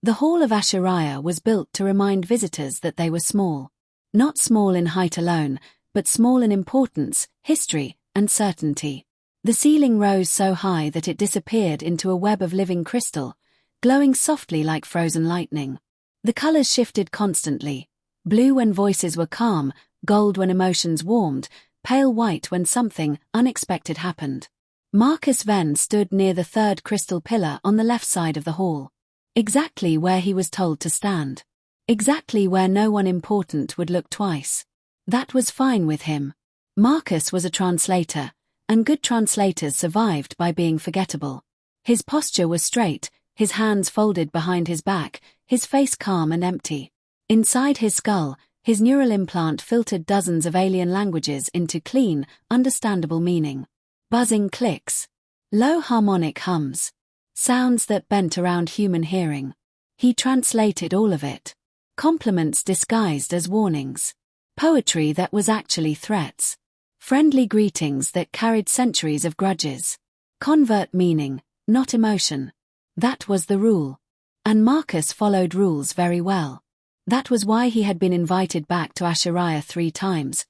The Hall of Ashariah was built to remind visitors that they were small. Not small in height alone, but small in importance, history, and certainty. The ceiling rose so high that it disappeared into a web of living crystal, glowing softly like frozen lightning. The colors shifted constantly. Blue when voices were calm, gold when emotions warmed, pale white when something unexpected happened. Marcus Venn stood near the third crystal pillar on the left side of the hall. Exactly where he was told to stand. Exactly where no one important would look twice. That was fine with him. Marcus was a translator, and good translators survived by being forgettable. His posture was straight, his hands folded behind his back, his face calm and empty. Inside his skull, his neural implant filtered dozens of alien languages into clean, understandable meaning. Buzzing clicks. Low harmonic hums. Sounds that bent around human hearing. He translated all of it. Compliments disguised as warnings. Poetry that was actually threats. Friendly greetings that carried centuries of grudges. Convert meaning, not emotion. That was the rule. And Marcus followed rules very well. That was why he had been invited back to Ashariah 3 times,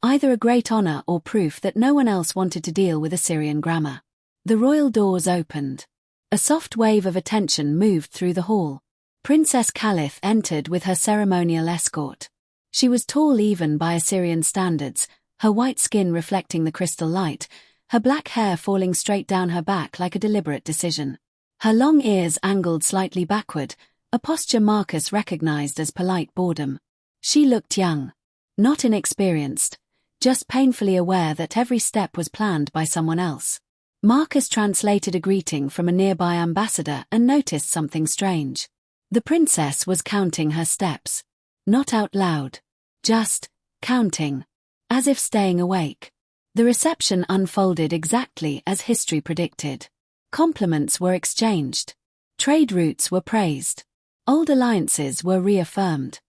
either a great honor or proof that no one else wanted to deal with Assyrian grammar. The royal doors opened. A soft wave of attention moved through the hall. Princess Calith entered with her ceremonial escort. She was tall even by Assyrian standards, her white skin reflecting the crystal light, her black hair falling straight down her back like a deliberate decision. Her long ears angled slightly backward, a posture Marcus recognized as polite boredom. She looked young. Not inexperienced, just painfully aware that every step was planned by someone else. Marcus translated a greeting from a nearby ambassador and noticed something strange. The princess was counting her steps. Not out loud. Just counting. As if staying awake. The reception unfolded exactly as history predicted. Compliments were exchanged. Trade routes were praised. Old alliances were reaffirmed.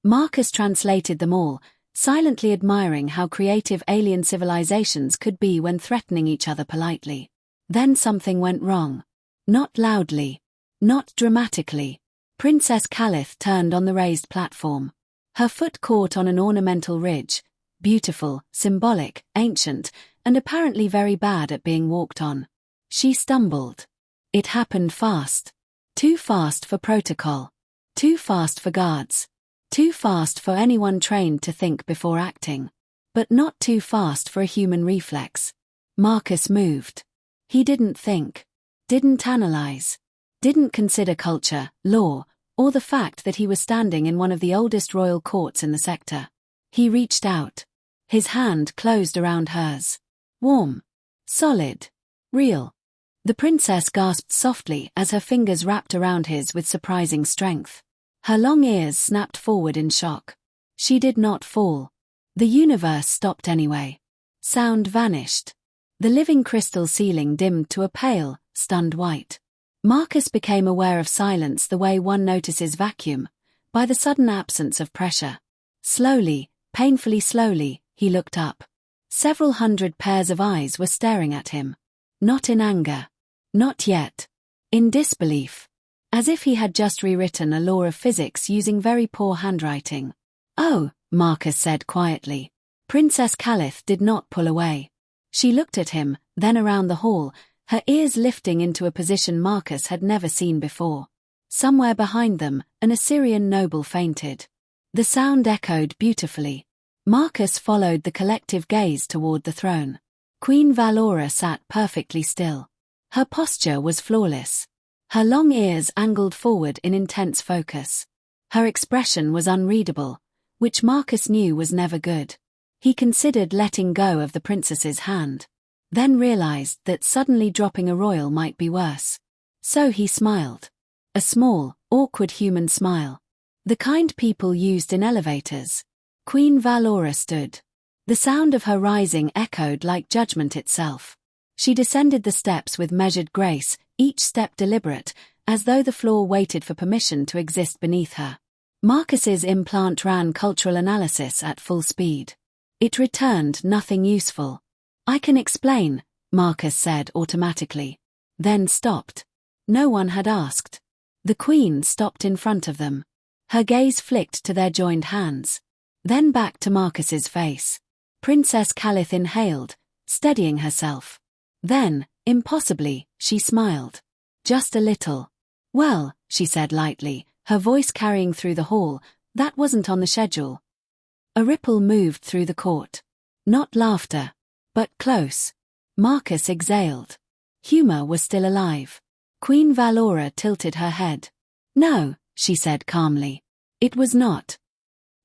Marcus translated them all, silently admiring how creative alien civilizations could be when threatening each other politely. Then something went wrong. Not loudly. Not dramatically. Princess Calith turned on the raised platform. Her foot caught on an ornamental ridge, beautiful, symbolic, ancient, and apparently very bad at being walked on. She stumbled. It happened fast. Too fast for protocol. Too fast for guards. Too fast for anyone trained to think before acting. But not too fast for a human reflex. Marcus moved. He didn't think. Didn't analyze. Didn't consider culture, law, or the fact that he was standing in one of the oldest royal courts in the sector. He reached out. His hand closed around hers. Warm. Solid. Real. The princess gasped softly as her fingers wrapped around his with surprising strength. Her long ears snapped forward in shock. She did not fall. The universe stopped anyway. Sound vanished. The living crystal ceiling dimmed to a pale, stunned white. Marcus became aware of silence the way one notices vacuum, by the sudden absence of pressure. Slowly, painfully slowly, he looked up. Several hundred pairs of eyes were staring at him. Not in anger. Not yet. In disbelief. As if he had just rewritten a law of physics using very poor handwriting. Oh, Marcus said quietly. Princess Calith did not pull away. She looked at him, then around the hall, her ears lifting into a position Marcus had never seen before. Somewhere behind them, an Assyrian noble fainted. The sound echoed beautifully. Marcus followed the collective gaze toward the throne. Queen Valora sat perfectly still. Her posture was flawless. Her long ears angled forward in intense focus. Her expression was unreadable, which Marcus knew was never good. He considered letting go of the princess's hand, then realized that suddenly dropping a royal might be worse. So he smiled. A small, awkward human smile. The kind people used in elevators. Queen Valora stood. The sound of her rising echoed like judgment itself. She descended the steps with measured grace, each step deliberate, as though the floor waited for permission to exist beneath her. Marcus's implant ran cultural analysis at full speed. It returned nothing useful. I can explain, Marcus said automatically. Then stopped. No one had asked. The Queen stopped in front of them. Her gaze flicked to their joined hands. Then back to Marcus's face. Princess Calith inhaled, steadying herself. Then, impossibly, she smiled. Just a little. Well, she said lightly, her voice carrying through the hall, that wasn't on the schedule. A ripple moved through the court. Not laughter, but close. Marcus exhaled. Humor was still alive. Queen Valora tilted her head. No, she said calmly. It was not.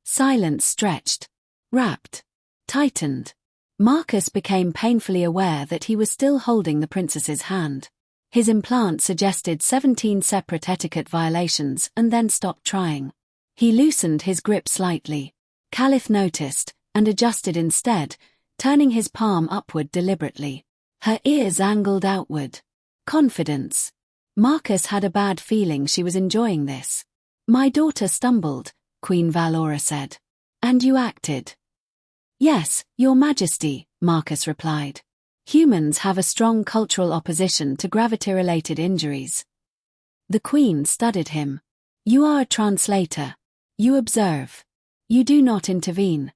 Silence stretched. Wrapped. Tightened. Marcus became painfully aware that he was still holding the princess's hand. His implant suggested 17 separate etiquette violations and then stopped trying. He loosened his grip slightly. Calith noticed, and adjusted instead, turning his palm upward deliberately. Her ears angled outward. Confidence. Marcus had a bad feeling she was enjoying this. My daughter stumbled, Queen Valora said. And you acted. Yes, Your Majesty, Marcus replied. Humans have a strong cultural opposition to gravity-related injuries. The Queen studied him. You are a translator. You observe. You do not intervene.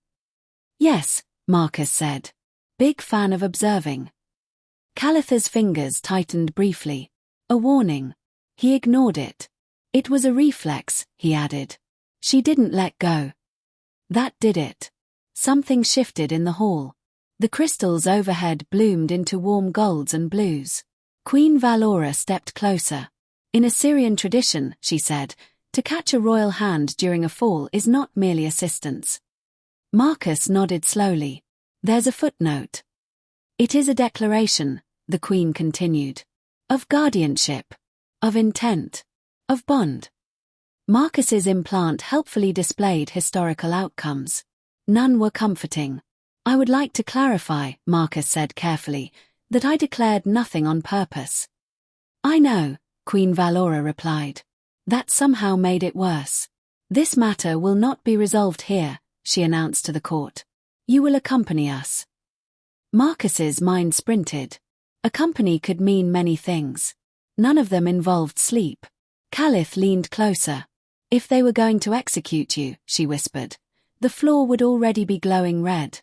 Yes, Marcus said. Big fan of observing. Calitha's fingers tightened briefly. A warning. He ignored it. It was a reflex, he added. She didn't let go. That did it. Something shifted in the hall. The crystals overhead bloomed into warm golds and blues. Queen Valora stepped closer. In Assyrian tradition, she said, to catch a royal hand during a fall is not merely assistance. Marcus nodded slowly. There's a footnote. It is a declaration, the Queen continued. Of guardianship. Of intent. Of bond. Marcus's implant helpfully displayed historical outcomes. None were comforting. I would like to clarify, Marcus said carefully, that I declared nothing on purpose. I know, Queen Valora replied. That somehow made it worse. This matter will not be resolved here, she announced to the court. You will accompany us. Marcus's mind sprinted. Accompany could mean many things. None of them involved sleep. Calith leaned closer. If they were going to execute you, she whispered, the floor would already be glowing red.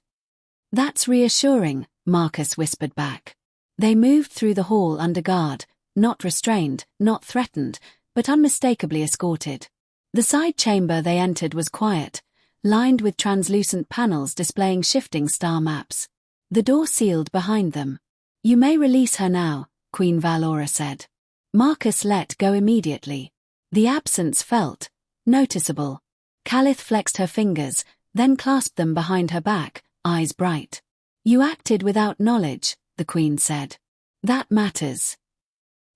That's reassuring, Marcus whispered back. They moved through the hall under guard, not restrained, not threatened, but unmistakably escorted. The side chamber they entered was quiet, lined with translucent panels displaying shifting star maps. The door sealed behind them. You may release her now, Queen Valora said. Marcus let go immediately. The absence felt noticeable. Calith flexed her fingers, then clasped them behind her back, eyes bright. You acted without knowledge, the Queen said. That matters.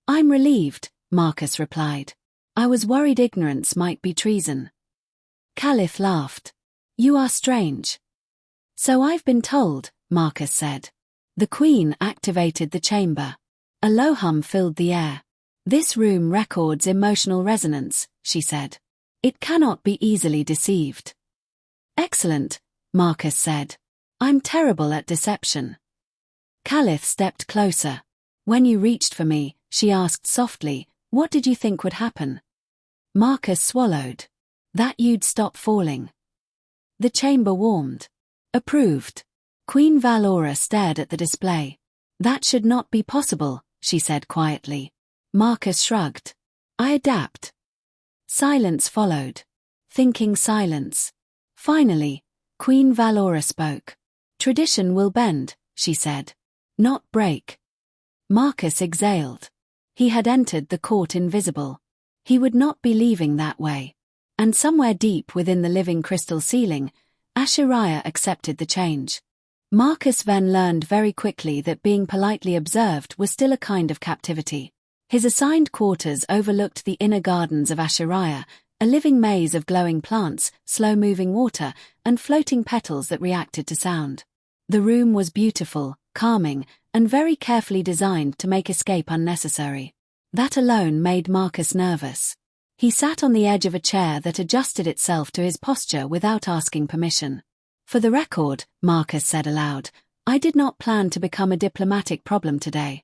I'm relieved, Marcus replied. I was worried ignorance might be treason. Calith laughed. You are strange. So I've been told, Marcus said. The Queen activated the chamber. A low hum filled the air. This room records emotional resonance, she said. It cannot be easily deceived. Excellent, Marcus said. I'm terrible at deception. Calith stepped closer. When you reached for me, she asked softly, what did you think would happen? Marcus swallowed. That you'd stop falling. The chamber warmed. Approved. Queen Valora stared at the display. That should not be possible, she said quietly. Marcus shrugged. I adapt. Silence followed. Thinking silence. Finally, Queen Valora spoke. Tradition will bend, she said. Not break. Marcus exhaled. He had entered the court invisible. He would not be leaving that way. And somewhere deep within the living crystal ceiling, HFY accepted the change. Marcus then learned very quickly that being politely observed was still a kind of captivity. His assigned quarters overlooked the inner gardens of HFY, a living maze of glowing plants, slow-moving water, and floating petals that reacted to sound. The room was beautiful, calming, and very carefully designed to make escape unnecessary. That alone made Marcus nervous. He sat on the edge of a chair that adjusted itself to his posture without asking permission. For the record, Marcus said aloud, I did not plan to become a diplomatic problem today.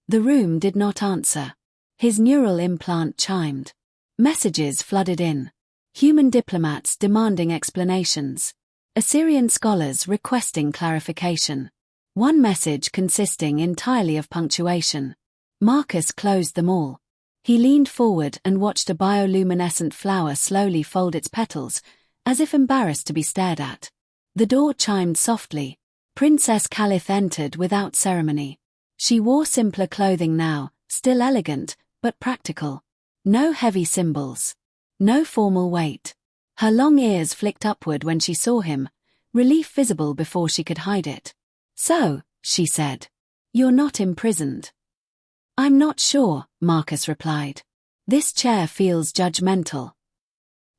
The room did not answer. His neural implant chimed. Messages flooded in. Human diplomats demanding explanations. Assyrian scholars requesting clarification. One message consisting entirely of punctuation. Marcus closed them all. He leaned forward and watched a bioluminescent flower slowly fold its petals, as if embarrassed to be stared at. The door chimed softly. Princess Calith entered without ceremony. She wore simpler clothing now, still elegant, but practical. No heavy symbols. No formal weight. Her long ears flicked upward when she saw him, relief visible before she could hide it. "So," she said, "you're not imprisoned." "I'm not sure," Marcus replied. "This chair feels judgmental."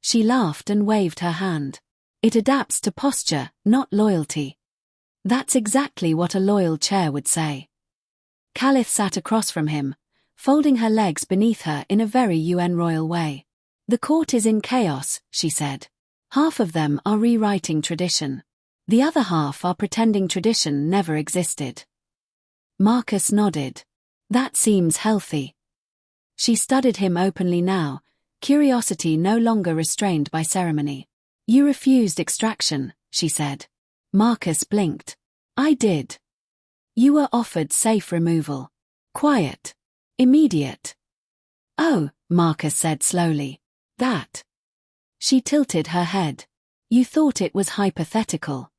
She laughed and waved her hand. "It adapts to posture, not loyalty." "That's exactly what a loyal chair would say." Calith sat across from him, folding her legs beneath her in a very UN royal way. "The court is in chaos," she said. "Half of them are rewriting tradition. The other half are pretending tradition never existed." Marcus nodded. "That seems healthy." She studied him openly now, curiosity no longer restrained by ceremony. "You refused extraction," she said. Marcus blinked. "I did." "You were offered safe removal. Quiet. Immediate." "Oh," Marcus said slowly. "That." She tilted her head. "You thought it was hypothetical."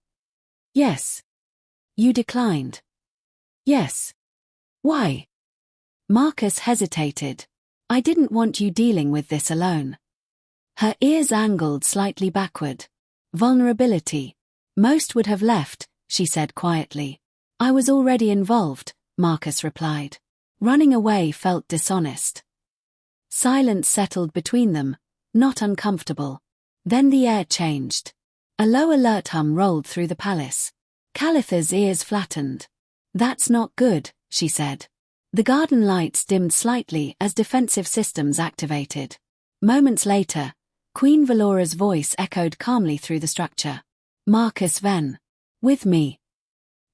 "Yes." "You declined." "Yes." "Why?" Marcus hesitated. "I didn't want you dealing with this alone." Her ears angled slightly backward. "Vulnerability. Most would have left," she said quietly. "I was already involved," Marcus replied. Running away felt dishonest. Silence settled between them, not uncomfortable. Then the air changed. A low alert hum rolled through the palace. Calitha's ears flattened. "That's not good," she said. The garden lights dimmed slightly as defensive systems activated. Moments later, Queen Valora's voice echoed calmly through the structure. "Marcus Venn. With me."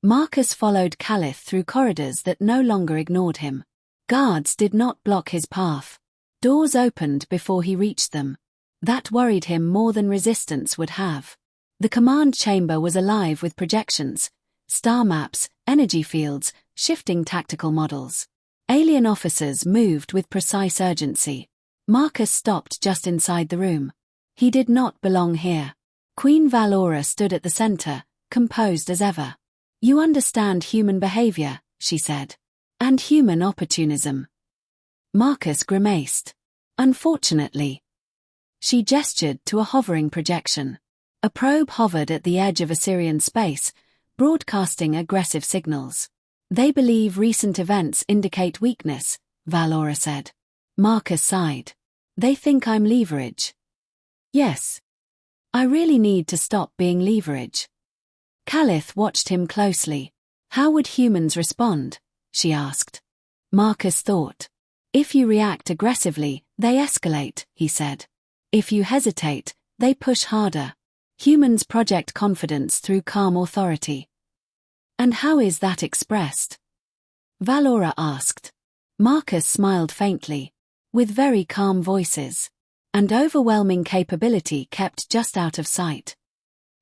Marcus followed Calith through corridors that no longer ignored him. Guards did not block his path. Doors opened before he reached them. That worried him more than resistance would have. The command chamber was alive with projections, star maps, energy fields, shifting tactical models. Alien officers moved with precise urgency. Marcus stopped just inside the room. He did not belong here. Queen Valora stood at the center, composed as ever. "You understand human behavior," she said. "And human opportunism." Marcus grimaced. "Unfortunately." She gestured to a hovering projection. A probe hovered at the edge of Assyrian space, broadcasting aggressive signals. "They believe recent events indicate weakness," Valora said. Marcus sighed. "They think I'm leverage." "Yes. I really need to stop being leverage." Calith watched him closely. "How would humans respond?" she asked. Marcus thought. "If you react aggressively, they escalate," he said. "If you hesitate, they push harder. Humans project confidence through calm authority." "And how is that expressed?" Valora asked. Marcus smiled faintly. "With very calm voices. And overwhelming capability kept just out of sight."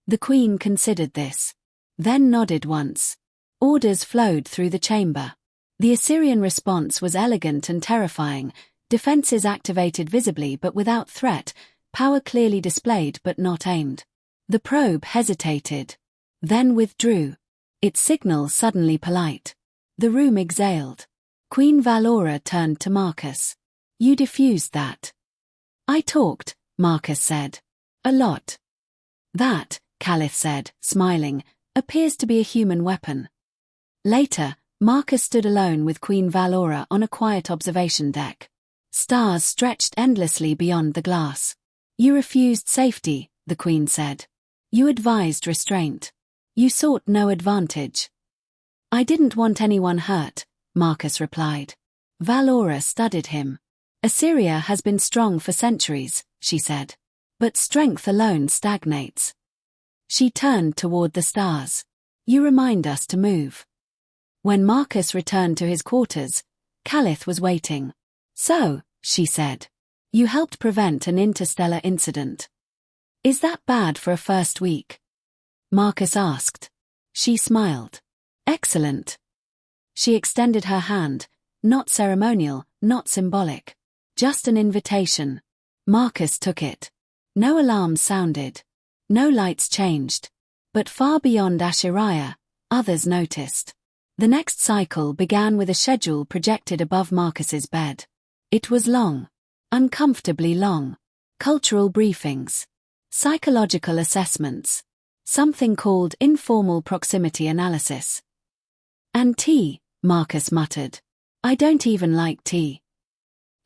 The Queen considered this. Then nodded once. Orders flowed through the chamber. The Assyrian response was elegant and terrifying, defenses activated visibly but without threat, power clearly displayed but not aimed. The probe hesitated. Then withdrew. Its signal suddenly polite. The room exhaled. Queen Valora turned to Marcus. "You diffused that." "I talked," Marcus said. "A lot." "That," Calith said, smiling, "appears to be a human weapon." Later, Marcus stood alone with Queen Valora on a quiet observation deck. Stars stretched endlessly beyond the glass. "You refused safety," the Queen said. "You advised restraint. You sought no advantage." "I didn't want anyone hurt," Marcus replied. Valora studied him. "Assyria has been strong for centuries," she said. "But strength alone stagnates." She turned toward the stars. "You remind us to move." When Marcus returned to his quarters, Calith was waiting. "So," she said, You helped prevent an interstellar incident. Is that bad for a first week? Marcus asked. She smiled. Excellent. She extended her hand, not ceremonial, not symbolic. Just an invitation. Marcus took it. No alarms sounded. No lights changed. But far beyond Ashariah, others noticed. The next cycle began with a schedule projected above Marcus's bed. It was long. Uncomfortably long. Cultural briefings. Psychological assessments. Something called informal proximity analysis. And tea, Marcus muttered. I don't even like tea.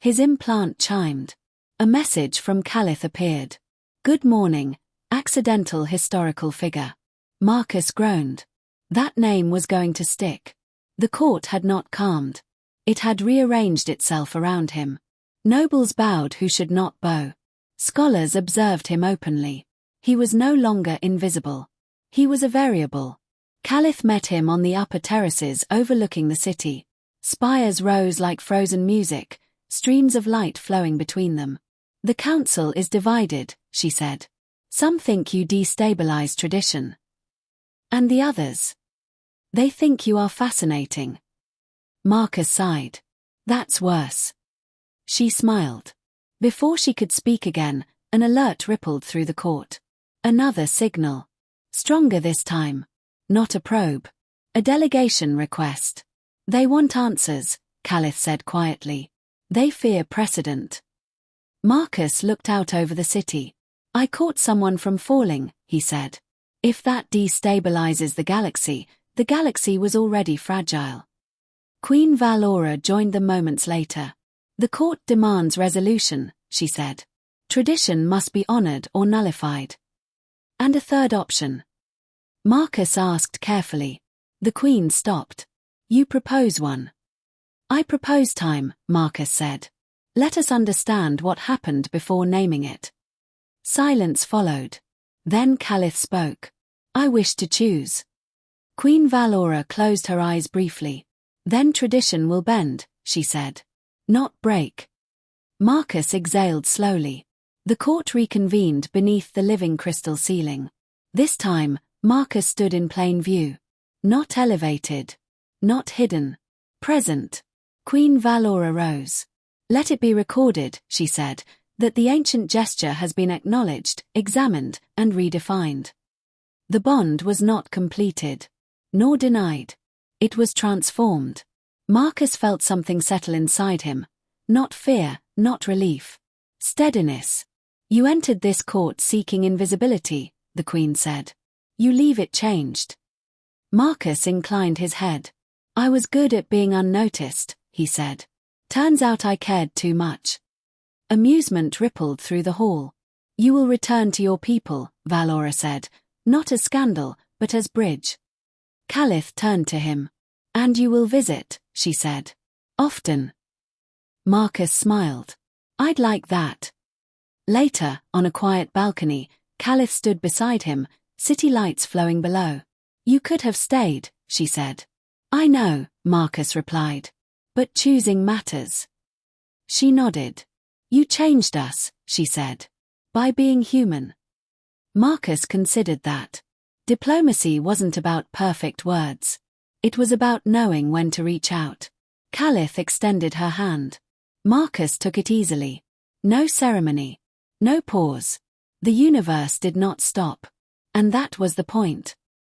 His implant chimed. A message from Calith appeared. Good morning, accidental historical figure. Marcus groaned. That name was going to stick. The court had not calmed. It had rearranged itself around him. Nobles bowed who should not bow. Scholars observed him openly. He was no longer invisible. He was a variable. Calith met him on the upper terraces overlooking the city. Spires rose like frozen music, streams of light flowing between them. The council is divided, she said. Some think you destabilize tradition. And the others? They think you are fascinating. Marcus sighed. That's worse. She smiled. Before she could speak again, an alert rippled through the court. Another signal. Stronger this time. Not a probe. A delegation request. They want answers, Calith said quietly. They fear precedent. Marcus looked out over the city. I caught someone from falling, he said. If that destabilizes the galaxy was already fragile. Queen Valora joined them moments later. The court demands resolution, she said. Tradition must be honored or nullified. And a third option? Marcus asked carefully. The queen stopped. You propose one. I propose time, Marcus said. Let us understand what happened before naming it. Silence followed. Then Calith spoke. I wish to choose. Queen Valora closed her eyes briefly. Then tradition will bend, she said. Not break. Marcus exhaled slowly. The court reconvened beneath the living crystal ceiling. This time, Marcus stood in plain view. Not elevated. Not hidden. Present. Queen Valora rose. Let it be recorded, she said, that the ancient gesture has been acknowledged, examined, and redefined. The bond was not completed. Nor denied. It was transformed. Marcus felt something settle inside him. Not fear, not relief. Steadiness. You entered this court seeking invisibility, the queen said. You leave it changed. Marcus inclined his head. I was good at being unnoticed, he said. Turns out I cared too much. Amusement rippled through the hall. You will return to your people, Valora said, not as scandal, but as bridge. Calith turned to him. And you will visit, she said. Often. Marcus smiled. I'd like that. Later, on a quiet balcony, Calith stood beside him, city lights flowing below. You could have stayed, she said. I know, Marcus replied. But choosing matters. She nodded. You changed us, she said. By being human. Marcus considered that. Diplomacy wasn't about perfect words. It was about knowing when to reach out. Calith extended her hand. Marcus took it easily. No ceremony. No pause. The universe did not stop. And that was the point.